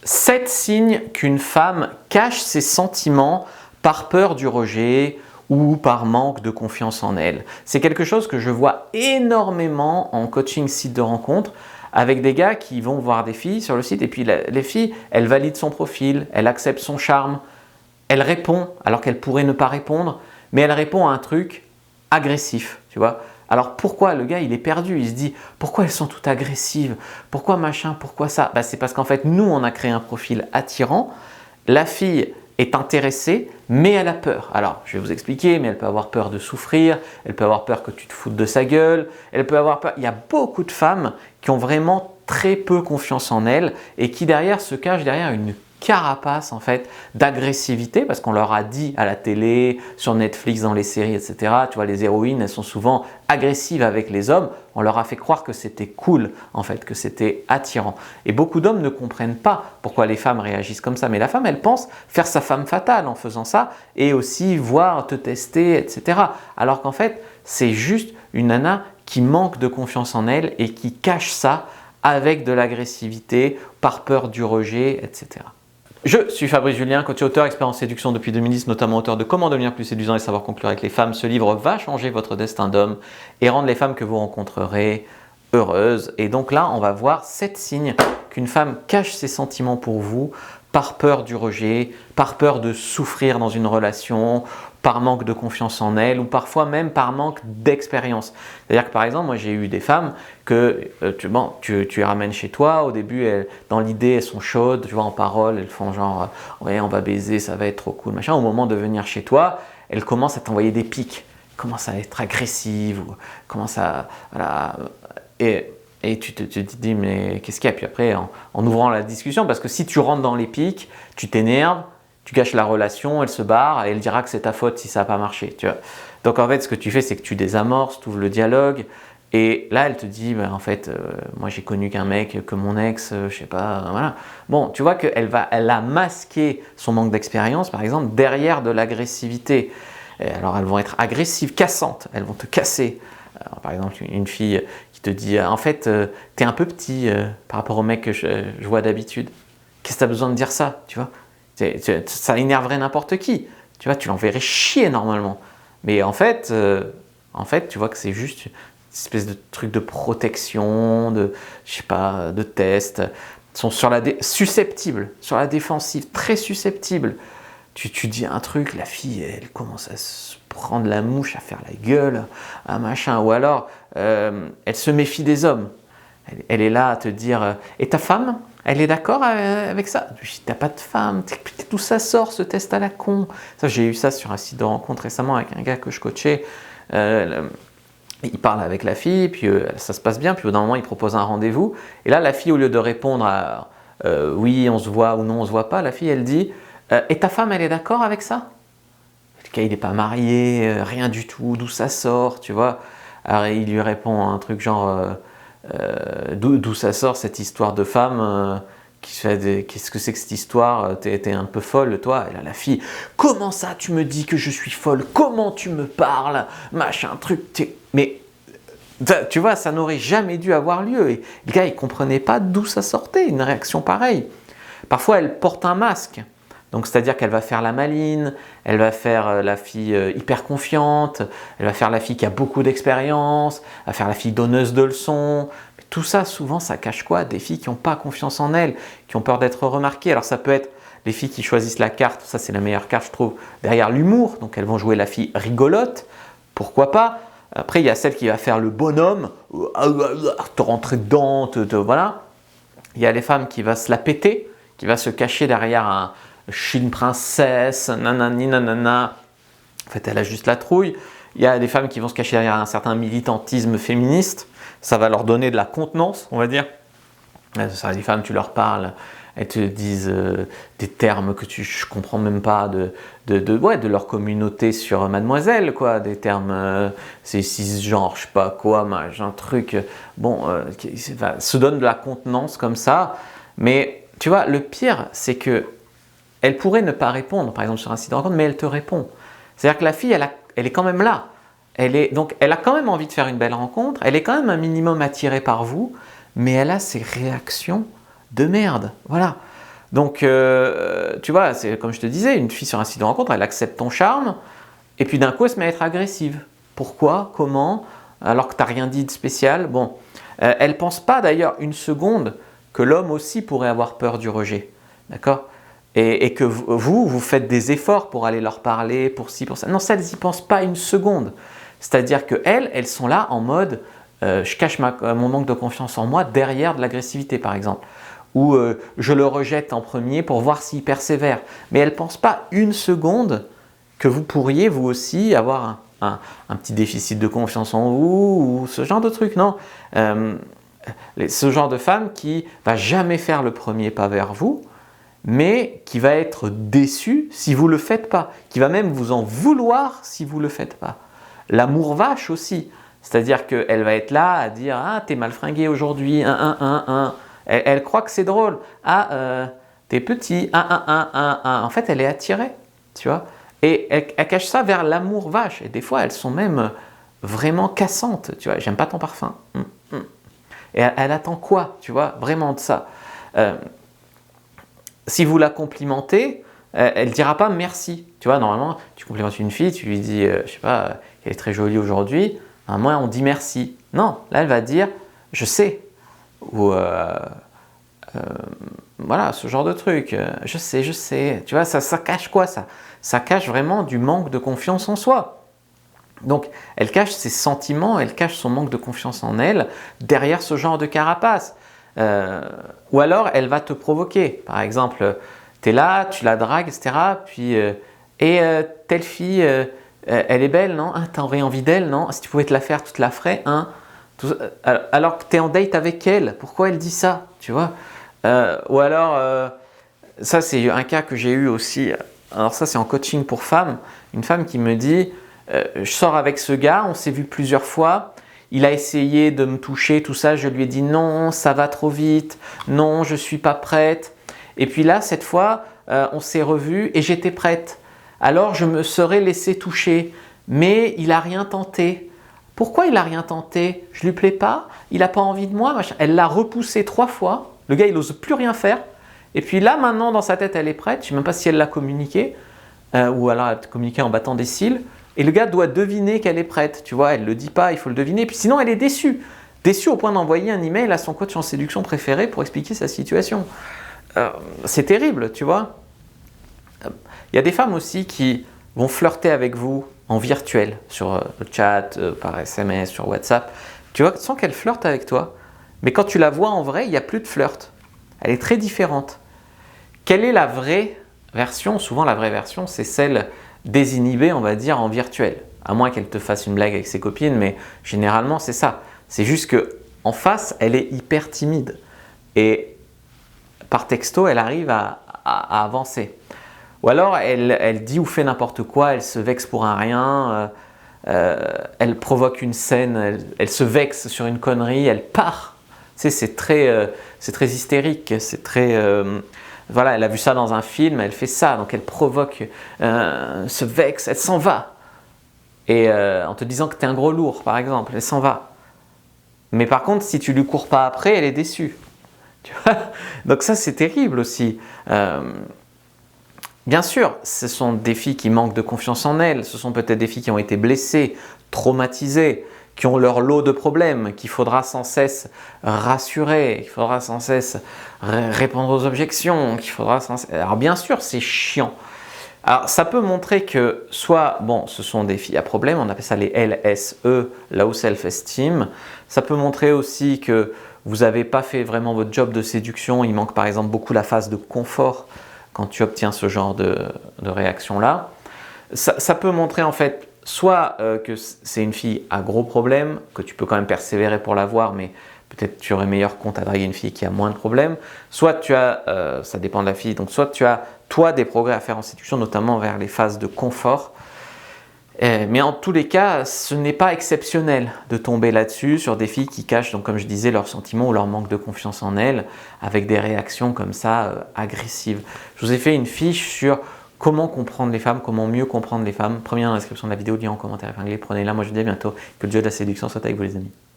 7 signes qu'une femme cache ses sentiments par peur du rejet ou par manque de confiance en elle. C'est quelque chose que je vois énormément en coaching site de rencontre avec des gars qui vont voir des filles sur le site et puis les filles, elles valident son profil, elles acceptent son charme, elle répond alors qu'elle pourrait ne pas répondre, mais elle répond à un truc agressif, tu vois. Alors pourquoi le gars il est perdu, il se dit pourquoi elles sont toutes agressives, pourquoi machin, pourquoi ça, c'est parce qu'en fait nous on a créé un profil attirant, la fille est intéressée mais elle a peur. Alors je vais vous expliquer, mais elle peut avoir peur de souffrir, elle peut avoir peur que tu te foutes de sa gueule, elle peut avoir peur, il y a beaucoup de femmes qui ont vraiment très peu confiance en elles et qui derrière se cachent derrière une carapace en fait d'agressivité parce qu'on leur a dit à la télé, sur Netflix, dans les séries, etc. Tu vois, les héroïnes, elles sont souvent agressives avec les hommes. On leur a fait croire que c'était cool en fait, que c'était attirant. Et beaucoup d'hommes ne comprennent pas pourquoi les femmes réagissent comme ça. Mais la femme, elle pense faire sa femme fatale en faisant ça et aussi voir, te tester, etc. Alors qu'en fait, c'est juste une nana qui manque de confiance en elle et qui cache ça avec de l'agressivité, par peur du rejet, etc. Je suis Fabrice Julien, coach et auteur, expert en séduction depuis 2010, notamment auteur de Comment devenir plus séduisant et savoir conclure avec les femmes. Ce livre va changer votre destin d'homme et rendre les femmes que vous rencontrerez heureuses. Et donc là, on va voir 7 signes qu'une femme cache ses sentiments pour vous par peur du rejet, par peur de souffrir dans une relation, par manque de confiance en elle ou parfois même par manque d'expérience. C'est-à-dire que par exemple, moi j'ai eu des femmes que tu les ramènes chez toi, au début dans l'idée elles sont chaudes, tu vois, en parole, elles font genre ouais on va baiser, ça va être trop cool, machin. Au moment de venir chez toi, elles commencent à t'envoyer des pics, commencent à être agressives, ou commencent à… Voilà, et tu te dis mais qu'est-ce qu'il y a? Puis après en ouvrant la discussion, parce que si tu rentres dans les pics, tu t'énerves, tu gâches la relation, elle se barre et elle dira que c'est ta faute si ça n'a pas marché. Tu vois. Donc en fait, ce que tu fais, c'est que tu désamorces, tu ouvres le dialogue et là, elle te dit en fait, moi j'ai connu qu'un mec, que mon ex, je sais pas, voilà. Bon, tu vois qu'elle a masqué son manque d'expérience, par exemple, derrière de l'agressivité. Alors elles vont être agressives, cassantes, elles vont te casser. Alors, par exemple, une fille qui te dit en fait, t'es un peu petit par rapport au mec que je vois d'habitude. Qu'est-ce que t'as besoin de dire ça, tu vois? Ça énerverait n'importe qui. Tu vois, tu l'enverrais chier normalement. Mais en fait, tu vois que c'est juste une espèce de truc de protection, je sais pas, de test. Ils sont susceptibles, sur la défensive, très susceptibles. Tu dis un truc, la fille, elle commence à se prendre la mouche, à faire la gueule, un machin. Ou alors, elle se méfie des hommes. Elle est là à te dire « Et ta femme ? Elle est d'accord avec ça ?» Je dis « T'as pas de femme, tout ça sort, ce test à la con. » Ça, j'ai eu ça sur un site de rencontre récemment avec un gars que je coachais. Il parle avec la fille, puis ça se passe bien, puis au bout d'un moment, il propose un rendez-vous. Et là, la fille, au lieu de répondre à oui, on se voit ou non, on se voit pas, la fille, elle dit « Et ta femme, elle est d'accord avec ça ?» Le gars, il n'est pas marié, rien du tout, d'où ça sort, tu vois. Alors, il lui répond un truc genre… d'où ça sort cette histoire de femme qu'est-ce que c'est que cette histoire, t'es un peu folle toi? Et là la fille, comment ça tu me dis que je suis folle, comment tu me parles, machin truc, mais tu vois, ça n'aurait jamais dû avoir lieu. Et le gars il comprenait pas d'où ça sortait une réaction pareille. Parfois elle porte un masque. Donc, c'est-à-dire qu'elle va faire la maline, elle va faire la fille hyper confiante, elle va faire la fille qui a beaucoup d'expérience, elle va faire la fille donneuse de leçons. Mais tout ça, souvent, ça cache quoi? Des filles qui n'ont pas confiance en elles, qui ont peur d'être remarquées. Alors, ça peut être les filles qui choisissent la carte, ça c'est la meilleure carte, je trouve, derrière l'humour. Donc, elles vont jouer la fille rigolote, pourquoi pas. Après, il y a celle qui va faire le bonhomme, te rentrer dedans, voilà. Il y a les femmes qui vont se la péter, qui va se cacher derrière un… Je suis une princesse, nanani, nanana. En fait, elle a juste la trouille. Il y a des femmes qui vont se cacher derrière un certain militantisme féministe. Ça va leur donner de la contenance, on va dire. Les femmes, tu leur parles, elles te disent des termes que je ne comprends même pas de leur communauté sur Mademoiselle, quoi. Des termes, c'est cisgenre, je sais pas quoi, machin, truc. Bon, se donne de la contenance comme ça. Mais tu vois, le pire, c'est que elle pourrait ne pas répondre, par exemple sur un site de rencontre, mais elle te répond. C'est-à-dire que la fille, elle est quand même là. Donc, elle a quand même envie de faire une belle rencontre, elle est quand même un minimum attirée par vous, mais elle a ses réactions de merde. Voilà. Donc, tu vois, c'est comme je te disais, une fille sur un site de rencontre, elle accepte ton charme, et puis d'un coup, elle se met à être agressive. Pourquoi? Comment? Alors que tu n'as rien dit de spécial. Bon, elle ne pense pas d'ailleurs une seconde que l'homme aussi pourrait avoir peur du rejet. D'accord? Et que vous faites des efforts pour aller leur parler, pour ci, pour ça. Non, ça, elles n'y pensent pas une seconde. C'est-à-dire qu'elles, elles sont là en mode je cache mon manque de confiance en moi derrière de l'agressivité, par exemple. Ou je le rejette en premier pour voir s'il persévère. Mais elles ne pensent pas une seconde que vous pourriez vous aussi avoir un petit déficit de confiance en vous ou ce genre de truc. Non. Ce genre de femme qui va jamais faire le premier pas vers vous, mais qui va être déçue si vous ne le faites pas, qui va même vous en vouloir si vous ne le faites pas. L'amour vache aussi, c'est-à-dire qu'elle va être là à dire « Ah, t'es mal fringué aujourd'hui, Elle croit que c'est drôle. « Ah, t'es petit, En fait, elle est attirée, tu vois. Et elle cache ça vers l'amour vache. Et des fois, elles sont même vraiment cassantes, tu vois. « J'aime pas ton parfum. Et elle attend quoi, tu vois, vraiment de ça. Si vous la complimentez, elle ne dira pas merci. Tu vois, normalement, tu complimentes une fille, tu lui dis, je sais pas, qu'elle est très jolie aujourd'hui. Moi, on dit merci. Non, là, elle va dire, je sais. Ou voilà, ce genre de truc. Je sais. Tu vois, ça cache quoi ça? Ça cache vraiment du manque de confiance en soi. Donc, elle cache ses sentiments, elle cache son manque de confiance en elle derrière ce genre de carapace. Ou alors, elle va te provoquer. Par exemple, tu es là, tu la dragues, etc. Puis, telle fille, elle est belle, non? Tu aurais envie d'elle, non? Si tu pouvais te la faire, tu te la ferais, hein? Alors que tu es en date avec elle, pourquoi elle dit ça? Tu vois? Ou alors, ça c'est un cas que j'ai eu aussi. Alors ça c'est en coaching pour femmes. Une femme qui me dit je sors avec ce gars, on s'est vu plusieurs fois, il a essayé de me toucher, tout ça, je lui ai dit non, ça va trop vite, non, je ne suis pas prête. Et puis là, cette fois, on s'est revus et j'étais prête. Alors je me serais laissée toucher, mais il n'a rien tenté. Pourquoi il n'a rien tenté? Je ne lui plais pas? Il n'a pas envie de moi? Machin. Elle l'a repoussé 3 fois, le gars il n'ose plus rien faire. Et puis là, maintenant, dans sa tête, elle est prête, je ne sais même pas si elle l'a communiqué, ou alors elle a communiqué en battant des cils. Et le gars doit deviner qu'elle est prête, tu vois, elle ne le dit pas, il faut le deviner. Puis sinon, elle est déçue. Déçue au point d'envoyer un email à son coach en séduction préféré pour expliquer sa situation. C'est terrible, tu vois. Il y a des femmes aussi qui vont flirter avec vous en virtuel, sur le chat, par SMS, sur WhatsApp. Tu vois, sans qu'elle flirte avec toi. Mais quand tu la vois en vrai, il n'y a plus de flirt. Elle est très différente. Quelle est la vraie version? Souvent, la vraie version, c'est celle désinhibée, on va dire, en virtuel. À moins qu'elle te fasse une blague avec ses copines, mais généralement, c'est ça. C'est juste qu'en face, elle est hyper timide. Et par texto, elle arrive à avancer. Ou alors, elle dit ou fait n'importe quoi, elle se vexe pour un rien, elle provoque une scène, elle se vexe sur une connerie, elle part. Tu sais, c'est très hystérique, c'est très... voilà, elle a vu ça dans un film, elle fait ça, donc elle provoque, se vexe, elle s'en va. Et en te disant que tu es un gros lourd, par exemple, elle s'en va. Mais par contre, si tu lui cours pas après, elle est déçue. Tu vois? Donc ça, c'est terrible aussi. Bien sûr, ce sont des filles qui manquent de confiance en elles, ce sont peut-être des filles qui ont été blessées, traumatisées, qui ont leur lot de problèmes, qu'il faudra sans cesse rassurer, qu'il faudra sans cesse répondre aux objections, qu'il faudra sans cesse... Alors bien sûr, c'est chiant. Alors ça peut montrer que soit, bon, ce sont des filles à problème, on appelle ça les LSE, low self-esteem. Ça peut montrer aussi que vous n'avez pas fait vraiment votre job de séduction, il manque par exemple beaucoup la phase de confort quand tu obtiens ce genre de réaction-là. Ça peut montrer en fait soit que c'est une fille à gros problèmes, que tu peux quand même persévérer pour la voir, mais peut-être tu aurais meilleur compte à draguer une fille qui a moins de problèmes. Soit tu as, ça dépend de la fille, donc soit tu as toi des progrès à faire en séduction, notamment vers les phases de confort. Mais en tous les cas, ce n'est pas exceptionnel de tomber là-dessus sur des filles qui cachent, donc comme je disais, leurs sentiments ou leur manque de confiance en elles, avec des réactions comme ça agressives. Je vous ai fait une fiche sur comment comprendre les femmes, comment mieux comprendre les femmes. Première dans la description de la vidéo, lien en commentaire épinglé. Prenez-la, moi je vous dis à bientôt. Que le jeu de la séduction soit avec vous les amis.